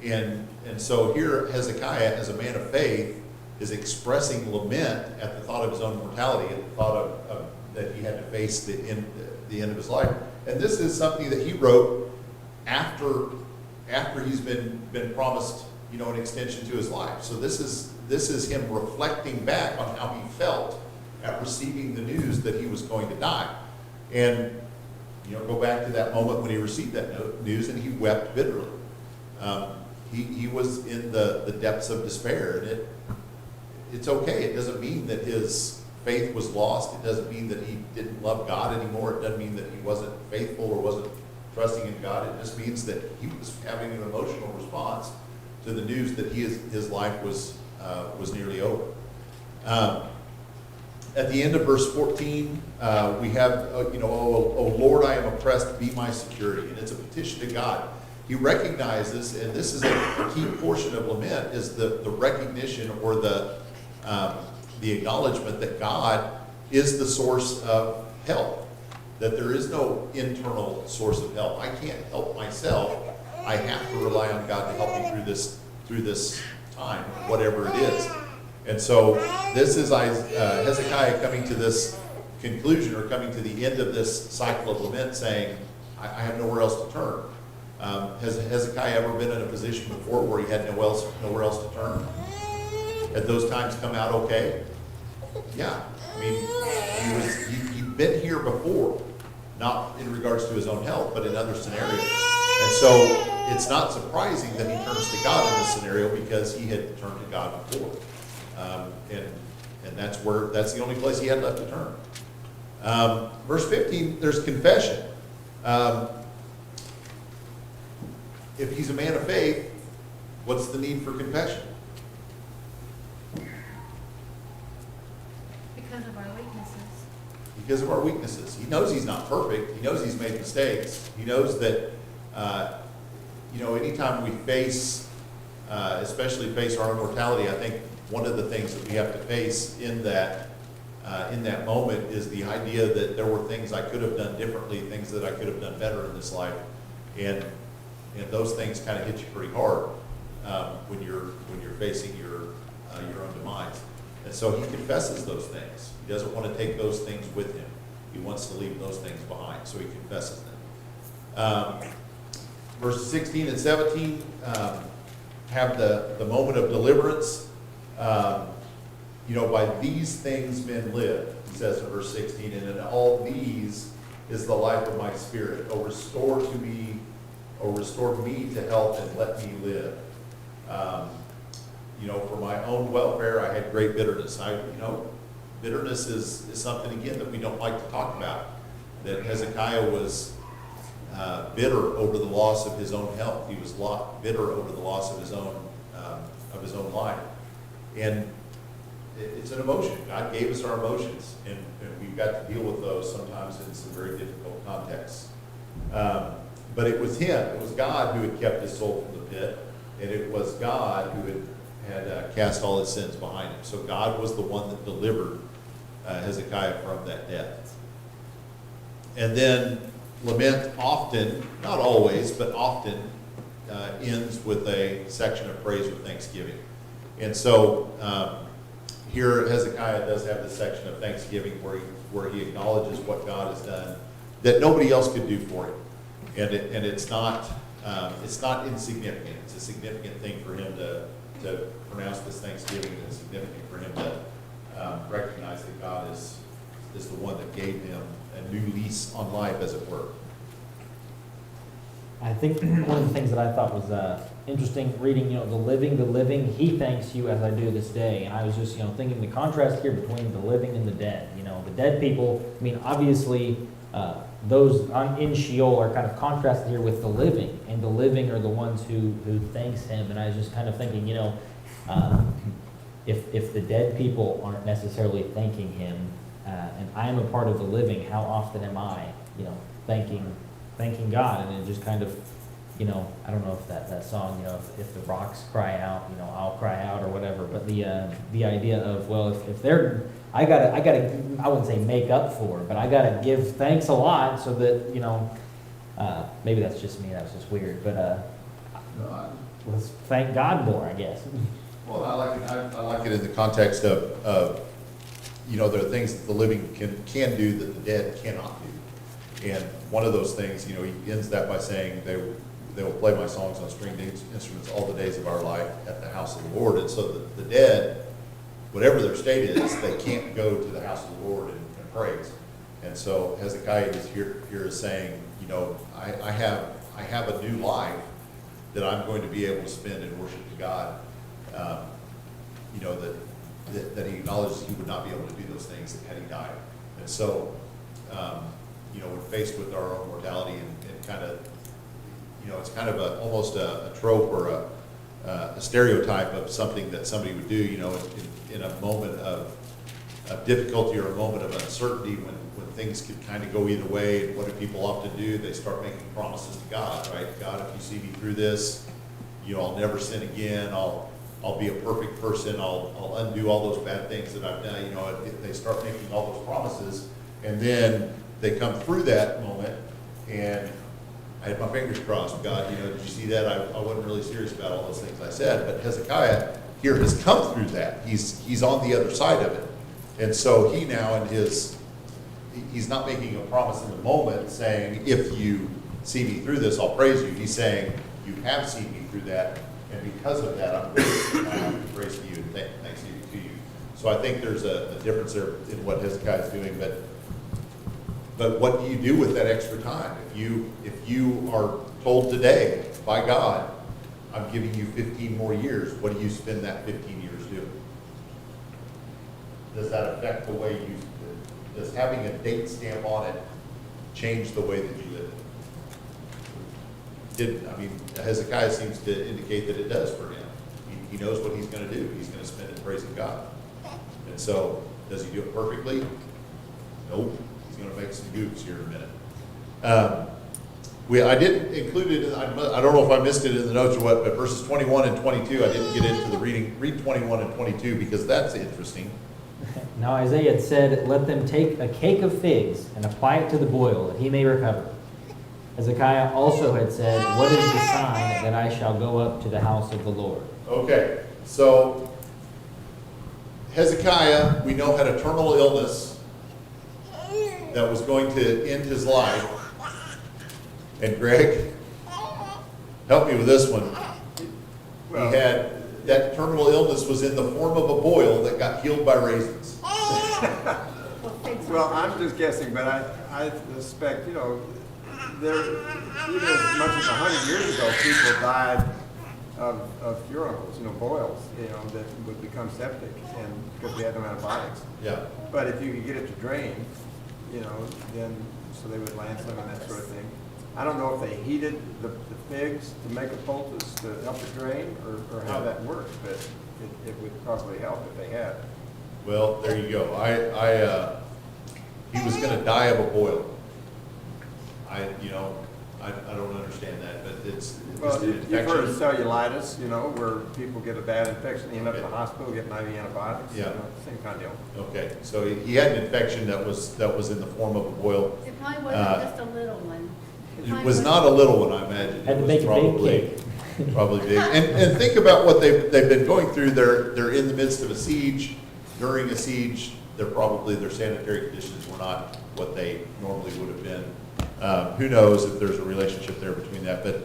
And so here Hezekiah, as a man of faith, is expressing lament at the thought of his own mortality, at the thought of that he had to face the end of his life. And this is something that he wrote after he's been promised, an extension to his life. So this is him reflecting back on how he felt at receiving the news that he was going to die. And go back to that moment when he received that news, and he wept bitterly. He was in the depths of despair, and it's okay. It doesn't mean that his faith was lost. It doesn't mean that he didn't love God anymore. It doesn't mean that he wasn't faithful or wasn't trusting in God. It just means that he was having an emotional response to the news that his life was nearly over. At the end of verse 14, we have, oh Lord, I am oppressed, be my security. And it's a petition to God. He recognizes, and this is a key portion of lament, is the recognition or the acknowledgement that God is the source of help, that there is no internal source of help. I can't help myself. I have to rely on God to help me through this time, whatever it is. And so this is Hezekiah coming to this conclusion, or coming to the end of this cycle of lament, saying, I have nowhere else to turn. Has Hezekiah ever been in a position before where he had nowhere else to turn? Had those times come out okay? Yeah. I mean, he'd been here before, not in regards to his own health, but in other scenarios. And so it's not surprising that he turns to God in this scenario, because he had turned to God before. And that's the only place he had left to turn. Verse 15, there's confession. If he's a man of faith, what's the need for confession? Because of our weaknesses. Because of our weaknesses. He knows he's not perfect. He knows he's made mistakes. He knows that, anytime we especially face our own mortality, I think one of the things that we have to face in that moment is the idea that there were things I could have done differently, things that I could have done better in this life, and those things kind of hit you pretty hard when you're facing your own demise. And so he confesses those things. He doesn't want to take those things with him. He wants to leave those things behind, so he confesses them. Verses 16 and 17 have the moment of deliverance. By these things men live, he says in verse 16, and in all these is the life of my spirit. Oh, restore me to health and let me live. For my own welfare, I had great bitterness. Bitterness is something, again, that we don't like to talk about. That Hezekiah was bitter over the loss of his own health. He was bitter over the loss of his own life. And it's an emotion. God gave us our emotions, and we've got to deal with those sometimes in some very difficult contexts. But it was him, it was God who had kept his soul from the pit, and it was God who had cast all his sins behind him. So God was the one that delivered Hezekiah from that death. And then lament often, not always, but often ends with a section of praise or thanksgiving. And so here Hezekiah does have this section of thanksgiving where he acknowledges what God has done that nobody else could do for him. And it's not insignificant. It's a significant thing for him to pronounce this thanksgiving, and it's significant for him to recognize that God is the one that gave him a new lease on life, as it were. I think one of the things that I thought was interesting reading, the living, he thanks you as I do this day. And I was just, thinking the contrast here between the living and the dead. The dead people, obviously, those in Sheol are kind of contrasted here with the living, and the living are the ones who thanks him. And I was just kind of thinking, if the dead people aren't necessarily thanking him, and I am a part of the living, how often am I, thanking God? And it just kind of, I don't know if that song, if the rocks cry out, I'll cry out or whatever. But the idea of, well, if they're, I gotta, I wouldn't say make up for, but I gotta give thanks a lot so that, maybe that's just me, that was just weird. But let's thank God more, I guess. Well, I like it in the context of, you know, there are things that the living can do that the dead cannot do. And one of those things, you know, he ends that by saying, they will play my songs on stringed instruments all the days of our life at the house of the Lord. And so the dead, whatever their state is, they can't go to the house of the Lord and praise. And so Hezekiah is here is saying, you know, I have a new life that I'm going to be able to spend in worship to God. You know, that he acknowledges he would not be able to do those things had he died. And so, you know, we're faced with our own mortality and kind of, you know, it's kind of almost a trope or a stereotype of something that somebody would do, you know, in a moment of difficulty or a moment of uncertainty when things could kind of go either way. And what do people often do? They start making promises to God, right? God, if you see me through this, you know, I'll never sin again. I'll be a perfect person. I'll undo all those bad things that I've done. You know, they start making all those promises, and then they come through that moment, and I had my fingers crossed. God, you know, did you see that? I wasn't really serious about all those things I said. But Hezekiah here has come through that. He's on the other side of it, and so he now he's not making a promise in the moment saying, if you see me through this, I'll praise you. He's saying, you have seen me through that, and because of that, I'm going to praise to you and thanks to you. So I think there's a difference there in what Hezekiah is doing, but what do you do with that extra time? If you are told today by God, I'm giving you 15 more years, what do you spend that 15 years doing? Does that affect the way does having a date stamp on it change the way that you live? Hezekiah seems to indicate that it does for him. He knows what he's going to do. He's going to spend it praising God. And so, does he do it perfectly? Nope. He's going to make some goofs here in a minute. I didn't include it, I don't know if I missed it in the notes or what, but verses 21 and 22, I didn't get into the reading. Read 21 and 22 because that's interesting. Now Isaiah had said, let them take a cake of figs and apply it to the boil, that he may recover. Hezekiah also had said, what is the sign that I shall go up to the house of the Lord? Okay, so Hezekiah, we know, had a terminal illness that was going to end his life. And Greg, help me with this one. Well, He had, that terminal illness was in the form of a boil that got healed by raisins. well, I'm just guessing, but I suspect, you know, there, even as much as 100 years ago, people died of furuncles, you know, boils, you know, that would become septic, and because we had no antibiotics. Yeah. But if you could get it to drain, you know, then, so they would land some and that sort of thing. I don't know if they heated the figs to make a poultice to help it drain, or how that works, but it would probably help if they had. Well, there you go. He was going to die of a boil. I don't understand that, but it's Well, just an you've heard of infection. cellulitis, you know, where people get a bad infection, they end up in the Okay. hospital, get an IV antibiotics, you Yeah. know, same kind of deal. Okay, so he had an infection that was in the form of a boil. It probably wasn't just a little one. It was not a little one, I imagine. Had It to was make a big probably- cake. Probably big. And think about what they've been going through. They're in the midst of a siege. During a siege, their sanitary conditions were not what they normally would have been. Who knows if there's a relationship there between that, but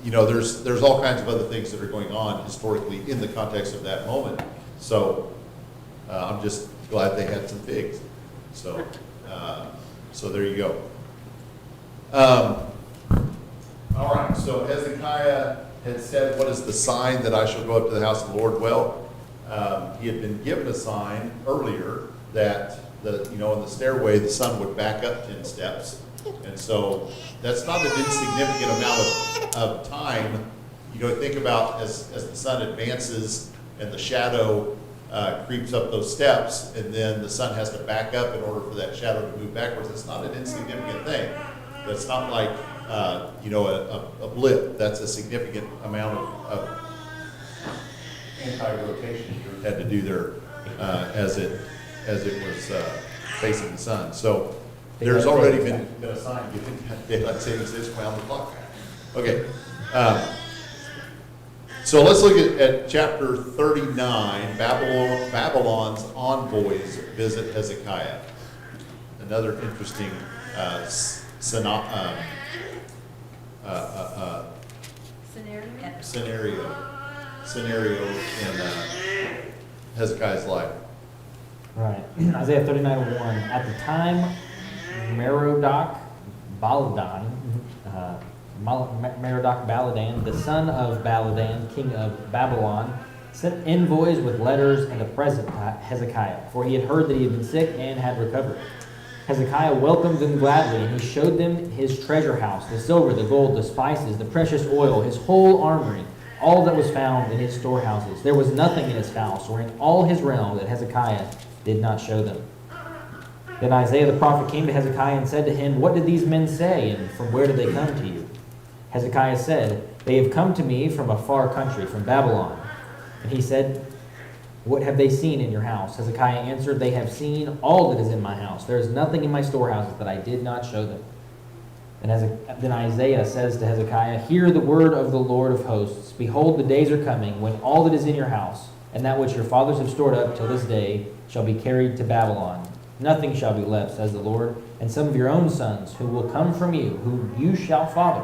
you know, there's all kinds of other things that are going on historically in the context of that moment. So I'm just glad they had some figs. So there you go. All right, so Hezekiah had said, what is the sign that I shall go up to the house of the Lord? Well, he had been given a sign earlier that in the stairway, the sun would back up 10 steps. And so that's not an insignificant amount of time. You know, think about as the sun advances and the shadow creeps up those steps, and then the sun has to back up in order for that shadow to move backwards. It's not an insignificant thing. That's not like, a blip. That's a significant amount of anti-rotation you had to do there as it was facing the sun. So there's already been a sign given that daylight savings is around the clock. Okay, So let's look at chapter 39, Babylon's envoys visit Hezekiah. Another interesting Scenario? scenario in Hezekiah's life. Right. Isaiah 39:1. At the time, Merodach Baladan, Merodach Baladan, the son of Baladan, king of Babylon, sent envoys with letters and a present to Hezekiah, for he had heard that he had been sick and had recovered. Hezekiah welcomed them gladly, and he showed them his treasure house, the silver, the gold, the spices, the precious oil, his whole armory, all that was found in his storehouses. There was nothing in his house or in all his realm that Hezekiah did not show them. Then Isaiah the prophet came to Hezekiah and said to him, "What did these men say, and from where did they come to you?" Hezekiah said, "They have come to me from a far country, from Babylon." And he said, "What have they seen in your house?" Hezekiah answered, "They have seen all that is in my house. There is nothing in my storehouses that I did not show them." And then Isaiah says to Hezekiah, "Hear the word of the Lord of hosts. Behold, the days are coming when all that is in your house, and that which your fathers have stored up till this day, shall be carried to Babylon. Nothing shall be left, says the Lord, and some of your own sons, who will come from you, whom you shall father,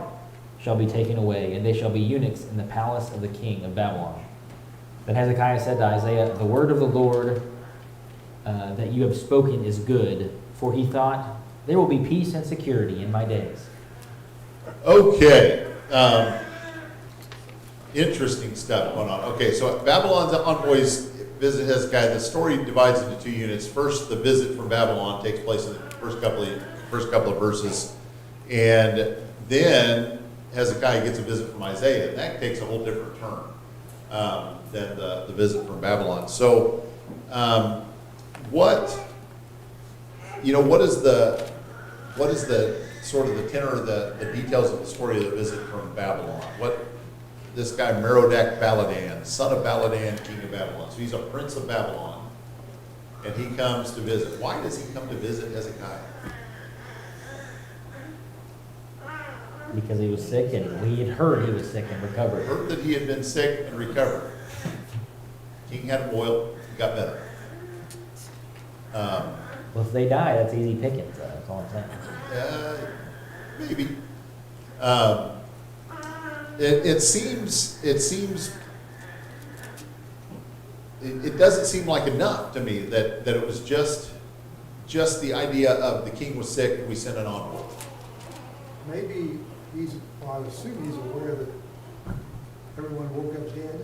shall be taken away, and they shall be eunuchs in the palace of the king of Babylon." Then Hezekiah said to Isaiah, "The word of the Lord that you have spoken is good," for he thought, "There will be peace and security in my days." Okay. Interesting stuff going on. Okay, so Babylon's envoys visit Hezekiah. The story divides into two units. First, the visit from Babylon takes place in the first couple of verses, and then Hezekiah gets a visit from Isaiah, and that takes a whole different turn than the visit from Babylon. So, what is the sort of the tenor of the details of the story of the visit from Babylon? This guy Merodach Baladan, son of Baladan, king of Babylon. So he's a prince of Babylon, and he comes to visit. Why does he come to visit Hezekiah? Because he was sick, and he had heard he was sick and recovered. Heard that he had been sick and recovered. King had him oiled, he got better. Well, if they die, that's easy pickings. That's all I'm saying. Maybe. It doesn't seem like enough to me that it was just the idea of the king was sick and we sent an envoy. Maybe I assume he's aware that everyone woke up dead.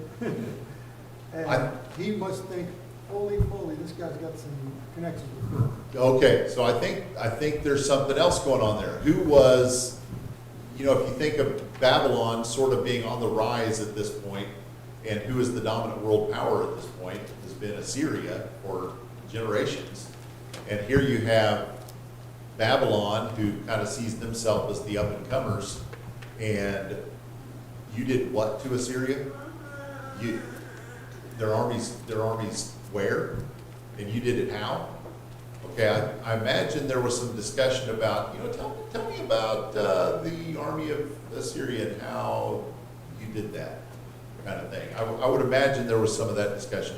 And he must think, holy moly, this guy's got some connections with God. Okay, so I think there's something else going on there. Who was, if you think of Babylon sort of being on the rise at this point, and who is the dominant world power at this point, has been Assyria for generations. And here you have Babylon, who kind of sees themselves as the up-and-comers, and you did what to Assyria? Their armies where? And you did it how? Okay, I imagine there was some discussion about, tell me about the army of Assyria and how you did that kind of thing. I would imagine there was some of that discussion.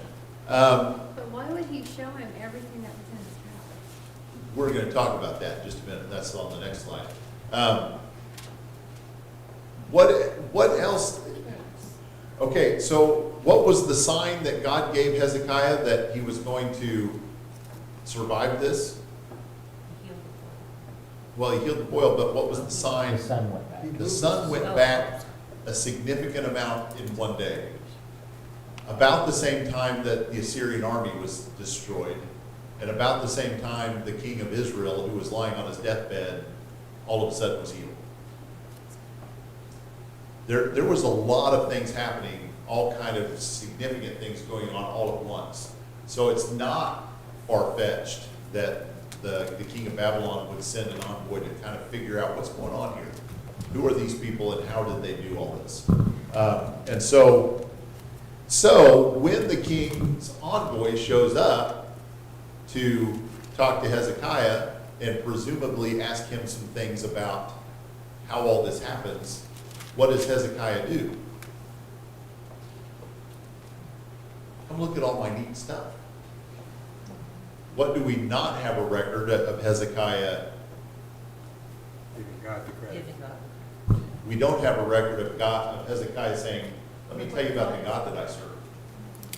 But why would he show him everything that was in his house? We're going to talk about that in just a minute. That's on the next slide. What else? Okay, so what was the sign that God gave Hezekiah that he was going to survive this? Well, he healed the boil, but what was the sign? The sun went back. The sun went back a significant amount in one day. About the same time that the Assyrian army was destroyed, and about the same time the king of Israel, who was lying on his deathbed, all of a sudden was healed. There was a lot of things happening, all kind of significant things going on all at once. So it's not far-fetched that the king of Babylon would send an envoy to kind of figure out what's going on here. Who are these people and how did they do all this? And so when the king's envoy shows up to talk to Hezekiah and presumably ask him some things about how all this happens, what does Hezekiah do? Come look at all my neat stuff. What do we not have a record of Hezekiah? Giving God the credit. Giving God. We don't have a record of Hezekiah saying, let me tell you about the God that I serve.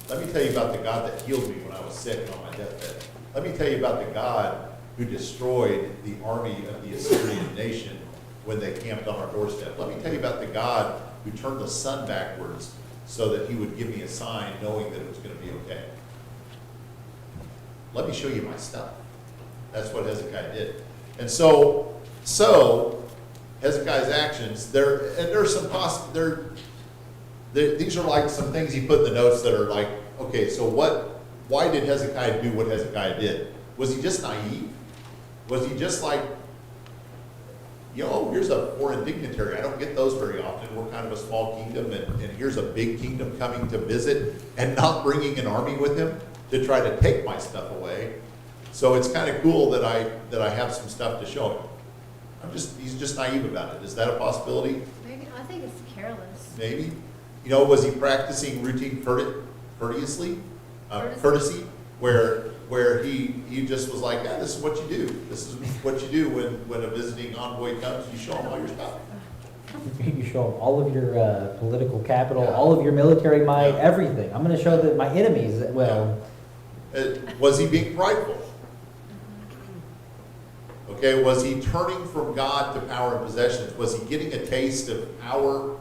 Let me tell you about the God that healed me when I was sick on my deathbed. Let me tell you about the God who destroyed the army of the Assyrian nation when they camped on our doorstep. Let me tell you about the God who turned the sun backwards so that he would give me a sign knowing that it was going to be okay. Let me show you my stuff. That's what Hezekiah did. And so Hezekiah's actions, there's some these are like some things he put in the notes that are like, okay, so why did Hezekiah do what Hezekiah did? Was he just naive? Was he just like, here's a foreign dignitary. I don't get those very often. We're kind of a small kingdom, and here's a big kingdom coming to visit and not bringing an army with him to try to take my stuff away. So it's kind of cool that I have some stuff to show him. He's just naive about it. Is that a possibility? Maybe, I think it's careless. Maybe. Was he practicing routine courtesy, where he just was like, yeah, this is what you do. This is what you do when a visiting envoy comes. You show him all your stuff. You show them all of your political capital, Yeah. all of your military might, Yeah. everything. I'm going to show that my enemies, well, Was he being prideful? Okay, was he turning from God to power and possessions? Was he getting a taste of power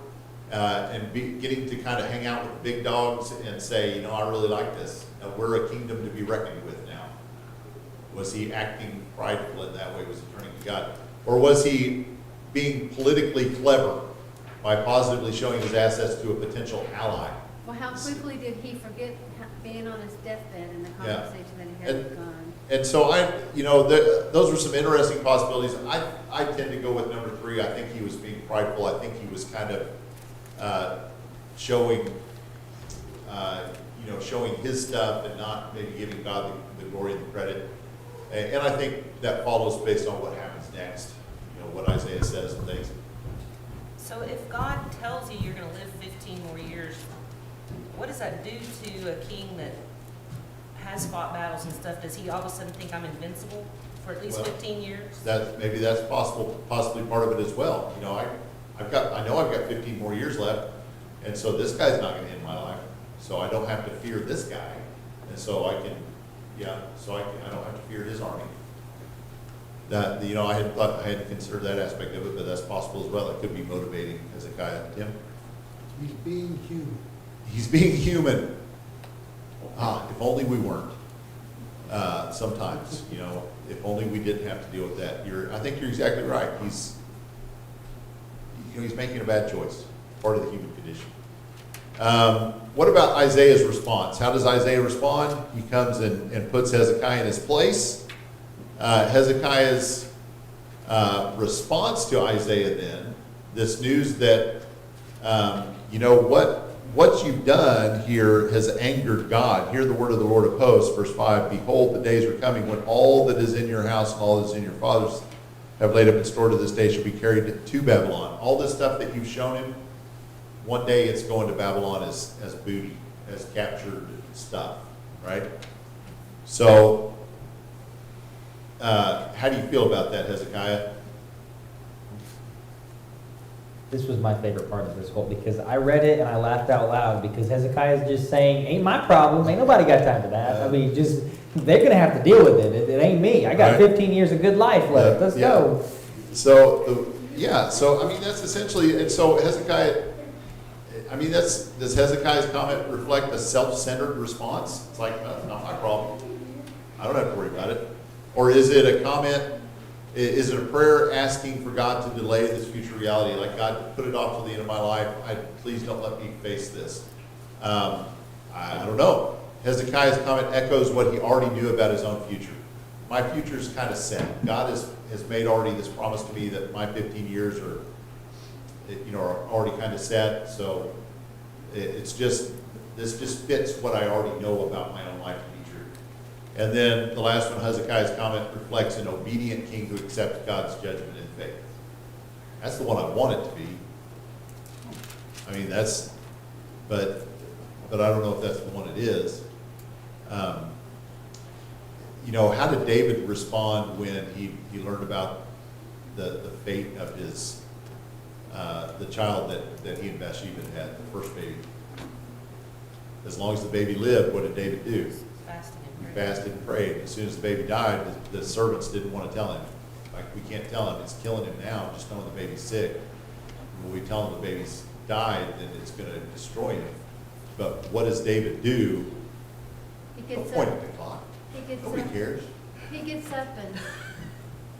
and getting to kind of hang out with the big dogs and say, I really like this. We're a kingdom to be reckoned with now. Was he acting prideful in that way? Was he turning to God? Or was he being politically clever by positively showing his assets to a potential ally? Well, how quickly did he forget being on his deathbed and the conversation that he had with God? And so those were some interesting possibilities. I tend to go with number 3. I think he was being prideful. I think he was kind of showing his stuff and not maybe giving God the glory and the credit. And I think that follows based on what happens next. What Isaiah says and things. So if God tells you you're going to live 15 more years, what does that do to a king that has fought battles and stuff? Does he all of a sudden think I'm invincible for at least Well, 15 years? Maybe that's possibly part of it as well. I know I've got 15 more years left, and so this guy's not going to end my life. So I don't have to fear this guy, and so I don't have to fear his army. That I hadn't considered that aspect of it, but that's possible as well. It could be motivating Hezekiah. Tim? He's being human. He's being human. If only we weren't. Sometimes, if only we didn't have to deal with that. I think you're exactly right. He's making a bad choice. Part of the human condition. What about Isaiah's response? How does Isaiah respond? He comes and puts Hezekiah in his place. Hezekiah's response to Isaiah then, this news that, what you've done here has angered God. Hear the word of the Lord of hosts, verse 5, behold, the days are coming when all that is in your house and all that is in your father's have laid up and stored to this day shall be carried to Babylon. All this stuff that you've shown him, one day it's going to Babylon as booty, as captured stuff, right? So, how do you feel about that, Hezekiah? this was my favorite part of this whole, because I read it and I laughed out loud, because Hezekiah's just saying, ain't my problem, ain't nobody got time for that. I mean, they're going to have to deal with it. It ain't me. I got Right. 15 years of good life left. Let's Yeah. go. So that's essentially, and so Hezekiah, does Hezekiah's comment reflect a self-centered response? It's like, not my problem. I don't have to worry about it. Or is it a comment, is it a prayer asking for God to delay this future reality? Like, God, put it off till the end of my life. Please don't let me face this. I don't know. Hezekiah's comment echoes what he already knew about his own future. My future's kind of set. God has made already this promise to me that my 15 years are already kind of set. So this just fits what I already know about my own life and future. And then the last one, Hezekiah's comment reflects an obedient king who accepts God's judgment in faith. That's the one I want it to be. I mean, but I don't know if that's the one it is. You know, how did David respond when he learned about the fate of his, the child that he and Bathsheba had, the first baby? As long as the baby lived, what did David do? Fasting He and prayer. fasted and prayed. As soon as the baby died, the servants didn't want to tell him. Like, we can't tell him, it's killing him now, just knowing the baby's sick. When we tell him the baby's died, then it's going to destroy him. But what does David do? He Don't gets point up, at the clock. he gets Nobody up, cares. he gets up and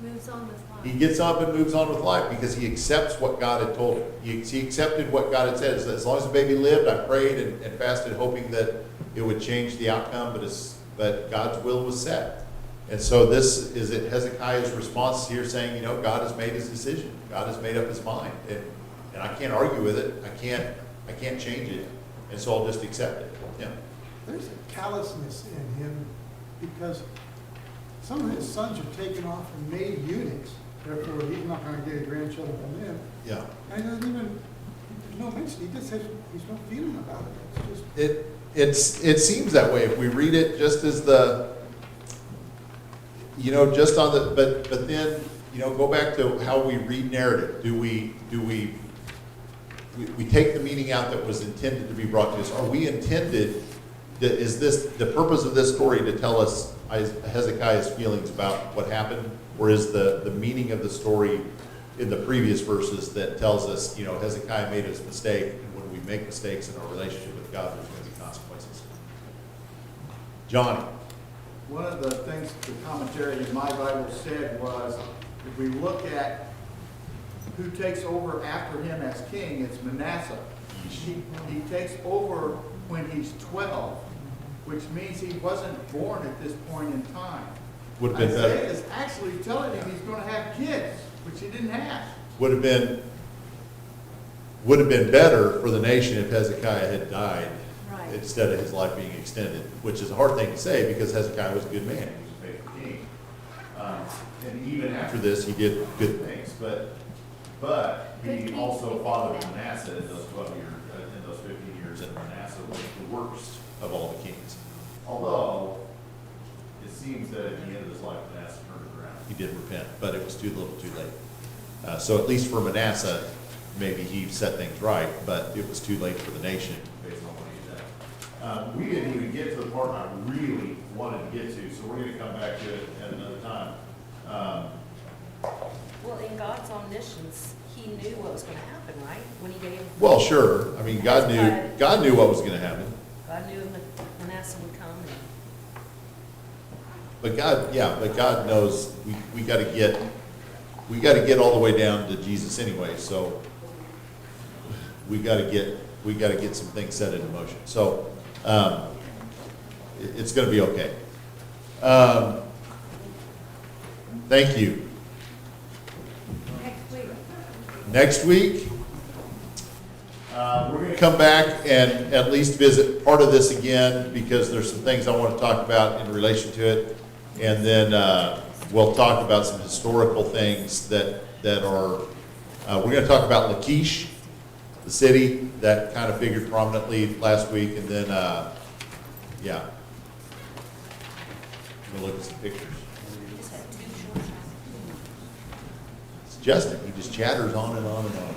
moves on with life. He gets up and moves on with life because he accepts what God had told him. He accepted what God had said. As long as the baby lived, I prayed and fasted, hoping that it would change the outcome, but God's will was set. And so this is Hezekiah's response here, saying, you know, God has made his decision. God has made up his mind, and I can't argue with it. I can't change it, and so I'll just accept it. Yeah. There's a callousness in him because some of his sons are taken off and made eunuchs. Therefore, he's not going to get grandchildren from them. Yeah. And there's no mention. He just has, he's no feeling about it. It's just It seems that way if we read it just as just on the, but then, go back to how we read narrative. Do we take the meaning out that was intended to be brought to us? Are we intended, is this, the purpose of this story to tell us Hezekiah's feelings about what happened? Or is the meaning of the story in the previous verses that tells us, Hezekiah made his mistake, and when we make mistakes in our relationship with God, there's going to be consequences? Johnny. One of the things the commentary in my Bible said was, if we look at who takes over after him as king, it's Manasseh. He takes over when he's 12, which means he wasn't born at this point in time. Would have been Isaiah better. is actually telling him he's going to have kids, which he didn't have. Would have been better for the nation if Hezekiah had died Right. instead of his life being extended, which is a hard thing to say because Hezekiah was a good man. He was a faithful king. And even after this, he did good things. But Good he king. also fathered Manasseh in those 12 years, in those 15 years, and Manasseh was the worst of all the kings. Although, it seems that at the end of his life, Manasseh turned it around. He did repent, but it was too little too late. So at least for Manasseh, maybe he set things right, but it was too late for the nation based on what he did. We didn't even get to the part I really wanted to get to, so we're going to come back to it at another time. Well, in God's omniscience, he knew what was gonna happen, right? When he gave, Well, sure. I mean, God knew what was going to happen. God knew Manasseh would come. But God knows we got to get all the way down to Jesus anyway. So we got to get some things set into motion. So it's going to be okay. Thank you. Next week. Next week, we're going to come back and at least visit part of this again because there's some things I want to talk about in relation to it. And then we'll talk about some historical things that are, we're going to talk about Lachish, the city that kind of figured prominently last week. And then, we'll look at some pictures. We just had 2 short. It's Justin, he just chatters on and on and on.